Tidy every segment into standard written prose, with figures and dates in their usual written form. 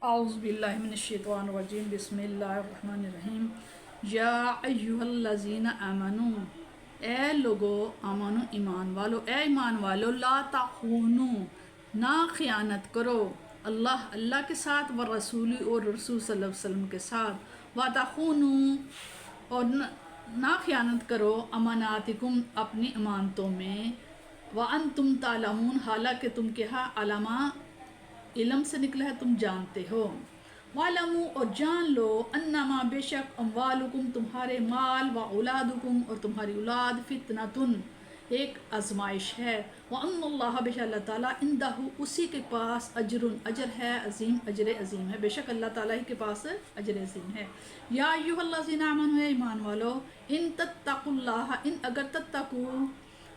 اعوذ باللہ من الشیطان الرجیم بسم اللہ الرحمن الرحیم یا ایہا الذین آمنو اے لوگو آمنو ایمان والو اے ایمان والو لا تخونوا نہ خیانت کرو اللہ کے ساتھ ورسولی اور رسول صلی اللہ علیہ وسلم کے ساتھ وتخونوا اور نہ خیانت کرو اماناتکم اپنی امانتوں میں وانتم تعلمون حالانکہ تم کے ہاں علم سے نکلا ہے تم جانتے ہو وَعْلَمُوا اور جان لو انما بے شک اموالکم تمہارے مال واولادکم اور تمہاری اولاد فتنتن ایک آزمائش ہے وَأَنَّ اللَّهَ بے شک اللہ تعالیٰ عندہ اسی کے پاس اجر ہے عظیم اجر عظیم ہے بے شک اللہ تعالیٰ ہی کے پاس اجر عظیم ہے یا ایھا الذین آمنوا اے ایمان والو ان تتقوا اللہ ان اگر تتقوا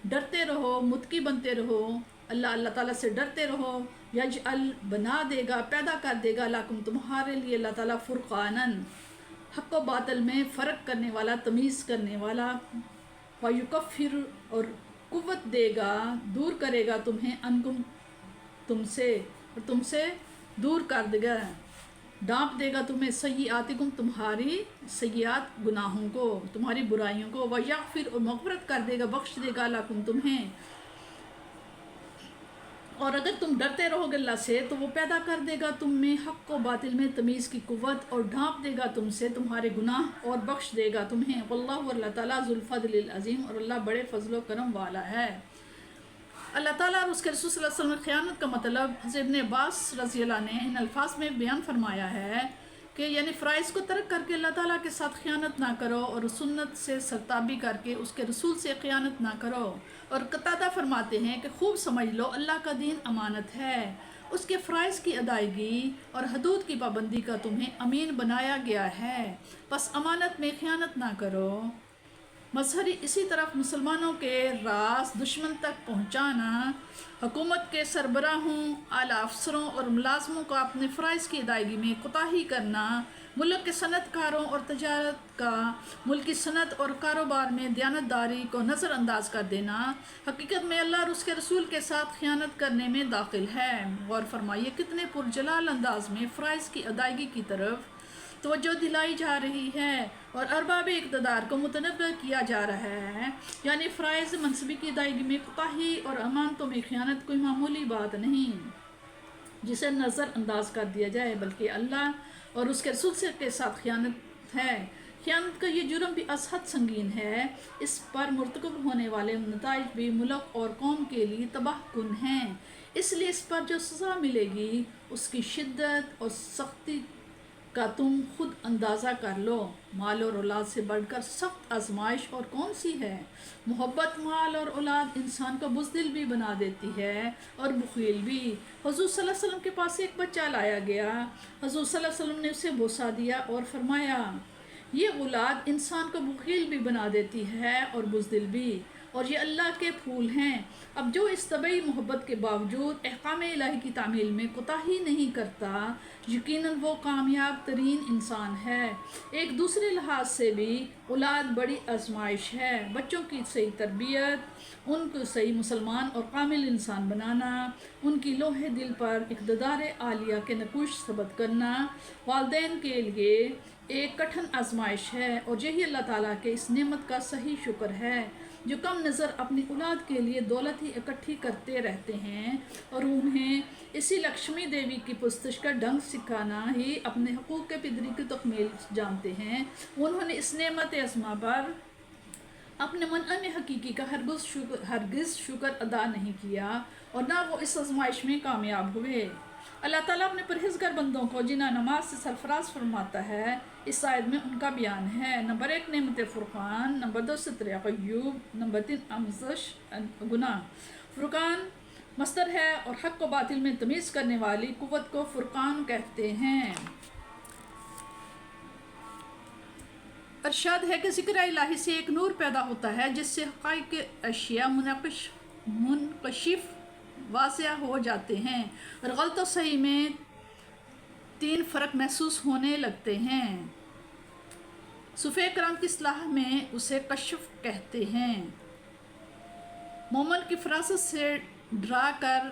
ڈرتے رہو متقی بنتے رہو اللہ تعالیٰ سے ڈرتے رہو یجعل بنا دے گا پیدا کر دے گا لکم تمہارے لیے اللہ تعالیٰ فرقانن حق و باطل میں فرق کرنے والا تمیز کرنے والا ویکفر اور قوت دے گا دور کرے گا تمہیں انکم تم سے اور تم سے دور کر دے گا ڈانپ دے گا تمہیں سیئاتکم تمہاری سیئات گناہوں کو تمہاری برائیوں کو ویغفر اور مغفرت کر دے گا بخش دے گا لکم تمہیں اور اگر تم ڈرتے رہو گے اللہ سے تو وہ پیدا کر دے گا تم میں حق و باطل میں تمیز کی قوت اور ڈھانپ دے گا تم سے تمہارے گناہ اور بخش دے گا تمہیں واللہ اللہ تعالیٰ ذو الفضل العظیم اور اللہ بڑے فضل و کرم والا ہے اللہ تعالیٰ اور اس کے رسول صلی اللہ علیہ وسلم نے خیانت کا مطلب حضرت ابن عباس رضی اللہ نے ان الفاظ میں بیان فرمایا ہے کہ یعنی فرائض کو ترک کر کے اللہ تعالیٰ کے ساتھ خیانت نہ کرو اور سنت سے سرتابی کر کے اس کے رسول سے خیانت نہ کرو اور قتادہ فرماتے ہیں کہ خوب سمجھ لو اللہ کا دین امانت ہے اس کے فرائض کی ادائیگی اور حدود کی پابندی کا تمہیں امین بنایا گیا ہے پس امانت میں خیانت نہ کرو مظہری اسی طرف مسلمانوں کے راز دشمن تک پہنچانا حکومت کے سربراہوں اعلیٰ افسروں اور ملازموں کو اپنے فرائض کی ادائیگی میں کوتاہی کرنا ملک کے صنعت کاروں اور تجارت کا ملکی صنعت اور کاروبار میں دیانتداری کو نظر انداز کر دینا حقیقت میں اللہ اور اس کے رسول کے ساتھ خیانت کرنے میں داخل ہے غور فرمائیے کتنے پرجلال انداز میں فرائض کی ادائیگی کی طرف توجہ دلائی جا رہی ہے اور ارباب اقتدار کو متنبہ کیا جا رہا ہے یعنی فرائض منصبی کی ادائیگی میں کوتاہی اور امانتوں میں خیانت کوئی معمولی بات نہیں جسے نظر انداز کر دیا جائے بلکہ اللہ اور اس کے رسول کے ساتھ خیانت ہے خیانت کا یہ جرم بھی از حد سنگین ہے اس پر مرتکب ہونے والے نتائج بھی ملک اور قوم کے لیے تباہ کن ہیں اس لیے اس پر جو سزا ملے گی اس کی شدت اور سختی کا تم خود اندازہ کر لو مال اور اولاد سے بڑھ کر سخت آزمائش اور کون سی ہے محبت مال اور اولاد انسان کو بزدل بھی بنا دیتی ہے اور بخیل بھی حضور صلی اللہ علیہ وسلم کے پاس ایک بچہ لایا گیا حضور صلی اللہ علیہ وسلم نے اسے بوسہ دیا اور فرمایا یہ اولاد انسان کو بخیل بھی بنا دیتی ہے اور بزدل بھی اور یہ اللہ کے پھول ہیں اب جو اس طبعی محبت کے باوجود احکام الہی کی تعمیل میں کوتاہی نہیں کرتا یقیناً وہ کامیاب ترین انسان ہے ایک دوسرے لحاظ سے بھی اولاد بڑی آزمائش ہے بچوں کی صحیح تربیت ان کو صحیح مسلمان اور کامل انسان بنانا ان کی لوح دل پر اقتدار عالیہ کے نقوش ثبت کرنا والدین کے لیے ایک کٹھن آزمائش ہے اور یہی اللہ تعالیٰ کے اس نعمت کا صحیح شکر ہے جو کم نظر اپنی اولاد کے لیے دولت ہی اکٹھی کرتے رہتے ہیں اور انہیں اسی لکشمی دیوی کی پرستش کا ڈنگ سکھانا ہی اپنے حقوق کے پدری کی تکمیل جانتے ہیں انہوں نے اس نعمت عظمہ پر اپنے منعم حقیقی کا ہرگز شکر ادا نہیں کیا اور نہ وہ اس آزمائش میں کامیاب ہوئے اللہ تعالیٰ اپنے پرہیزگار بندوں کو جنہیں نماز سے سرفراز فرماتا ہے اس آیت میں ان کا بیان ہے نمبر 1 نعمت فرقان نمبر 2 ستر قیوب نمبر 3 آموزش گناہ فرقان مصدر ہے اور حق و باطل میں تمیز کرنے والی قوت کو فرقان کہتے ہیں ارشاد ہے کہ ذکر الہی سے ایک نور پیدا ہوتا ہے جس سے حقائق اشیاء منکشف واضح ہو جاتے ہیں اور غلط و صحیح میں 3 فرق محسوس ہونے لگتے ہیں صوفیہ کرام کی اصطلاح میں اسے کشف کہتے ہیں مومن کی فراست سے ڈرا کر